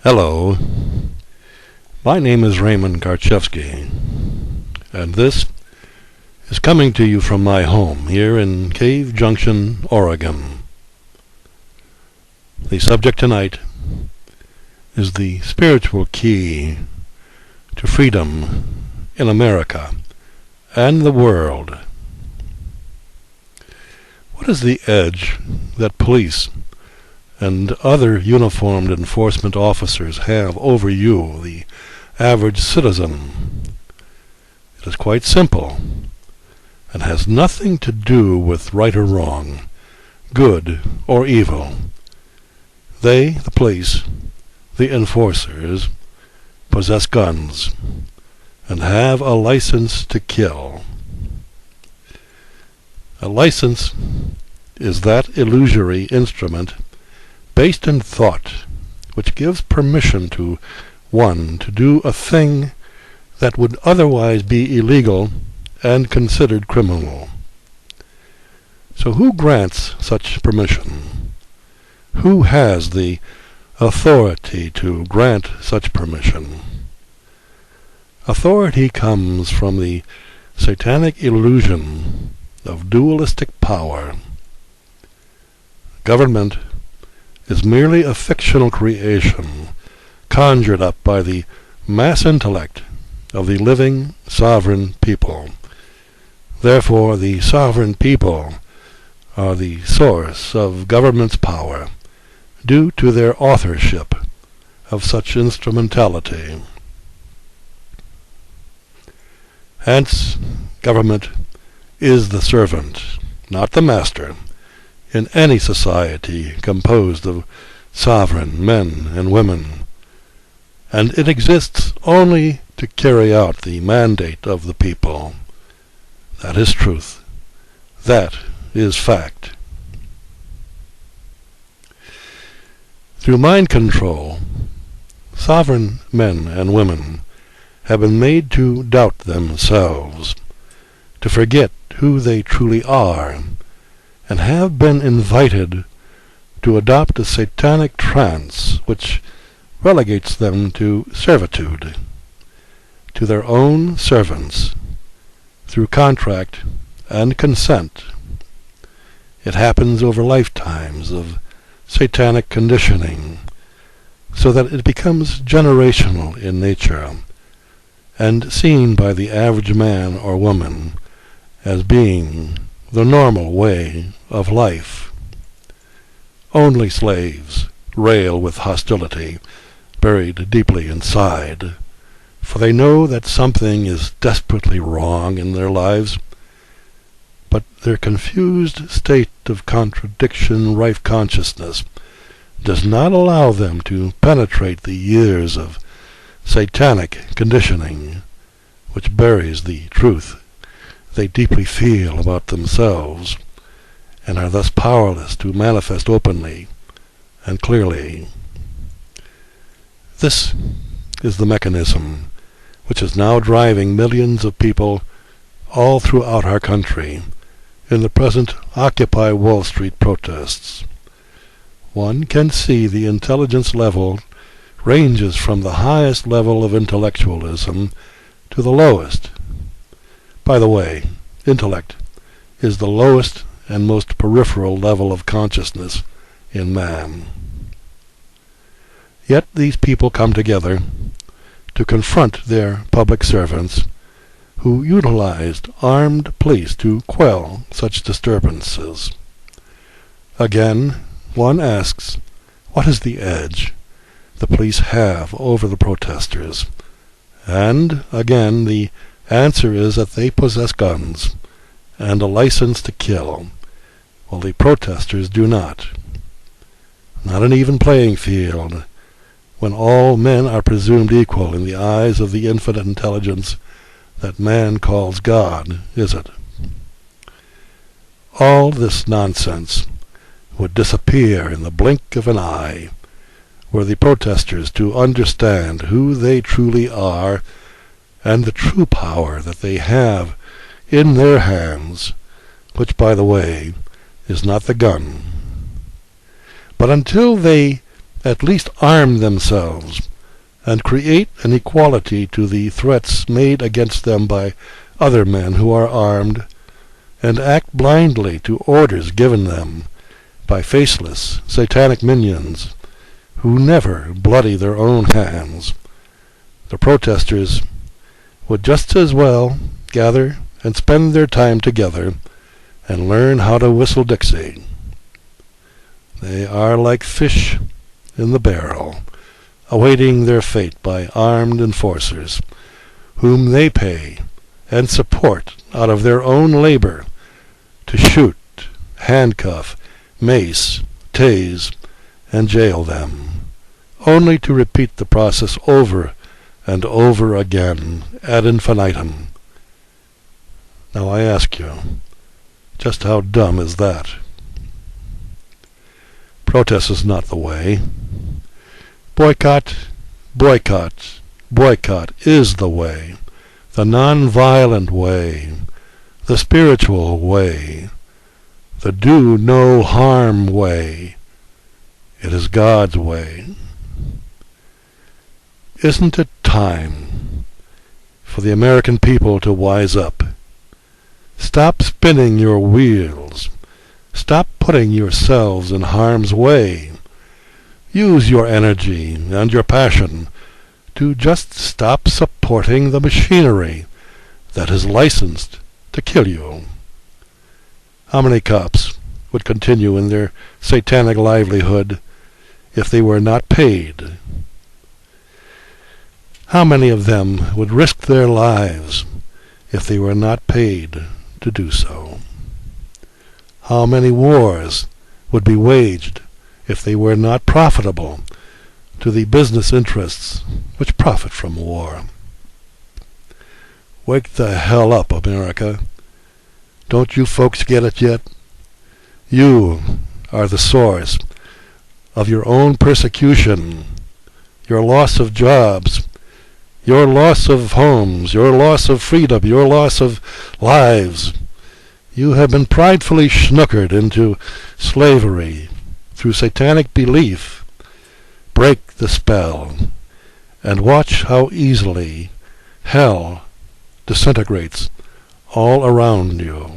Hello, my name is Raymond Karchevsky, and this is coming to you from my home here in Cave Junction, Oregon. The subject tonight is the spiritual key to freedom in America and the world. What is the edge that police and other uniformed enforcement officers have over you, the average citizen? It is quite simple, and has nothing to do with right or wrong, good or evil. They, the police, the enforcers, possess guns, and have a license to kill. A license is that illusory instrument based in thought, which gives permission to one to do a thing that would otherwise be illegal and considered criminal. So who grants such permission? Who has the authority to grant such permission? Authority comes from the satanic illusion of dualistic power. Government is merely a fictional creation conjured up by the mass intellect of the living sovereign people. Therefore, the sovereign people are the source of government's power, due to their authorship of such instrumentality. Hence, government is the servant, not the master, in any society composed of sovereign men and women, and it exists only to carry out the mandate of the people. That is truth. That is fact. Through mind control, sovereign men and women have been made to doubt themselves, to forget who they truly are, and have been invited to adopt a satanic trance which relegates them to servitude, to their own servants, through contract and consent. It happens over lifetimes of satanic conditioning, so that it becomes generational in nature, and seen by the average man or woman as being the normal way of life. Only slaves rail with hostility buried deeply inside, for they know that something is desperately wrong in their lives, but their confused state of contradiction-rife consciousness does not allow them to penetrate the years of satanic conditioning, which buries the truth they deeply feel about themselves, and are thus powerless to manifest openly and clearly. This is the mechanism which is now driving millions of people all throughout our country in the present Occupy Wall Street protests. One can see the intelligence level ranges from the highest level of intellectualism to the lowest. By the way, intellect is the lowest and most peripheral level of consciousness in man. Yet these people come together to confront their public servants, who utilized armed police to quell such disturbances. Again, one asks, what is the edge the police have over the protesters? And again, the answer is that they possess guns and a license to kill, while the protesters do not. Not an even playing field, when all men are presumed equal in the eyes of the infinite intelligence that man calls God, is it? All this nonsense would disappear in the blink of an eye, were the protesters to understand who they truly are and the true power that they have in their hands, which, by the way, is not the gun. But until they at least arm themselves and create an equality to the threats made against them by other men who are armed, and act blindly to orders given them by faceless, satanic minions who never bloody their own hands, the protesters would just as well gather and spend their time together and learn how to whistle Dixie. They are like fish in the barrel, awaiting their fate by armed enforcers, whom they pay and support out of their own labor to shoot, handcuff, mace, tase, and jail them, only to repeat the process over and over again ad infinitum. Now I ask you, just how dumb is that? Protest is not the way. Boycott, boycott, boycott is the way, the non-violent way, the spiritual way, the do-no-harm way. It is God's way. Isn't it time for the American people to wise up? Stop spinning your wheels. Stop putting yourselves in harm's way. Use your energy and your passion to just stop supporting the machinery that is licensed to kill you. How many cops would continue in their satanic livelihood if they were not paid? How many of them would risk their lives if they were not paid to do so? How many wars would be waged if they were not profitable to the business interests which profit from war? Wake the hell up, America. Don't you folks get it yet? You are the source of your own persecution, your loss of jobs, your loss of homes, your loss of freedom, your loss of lives. You have been pridefully snookered into slavery through satanic belief. Break the spell, and watch how easily hell disintegrates all around you.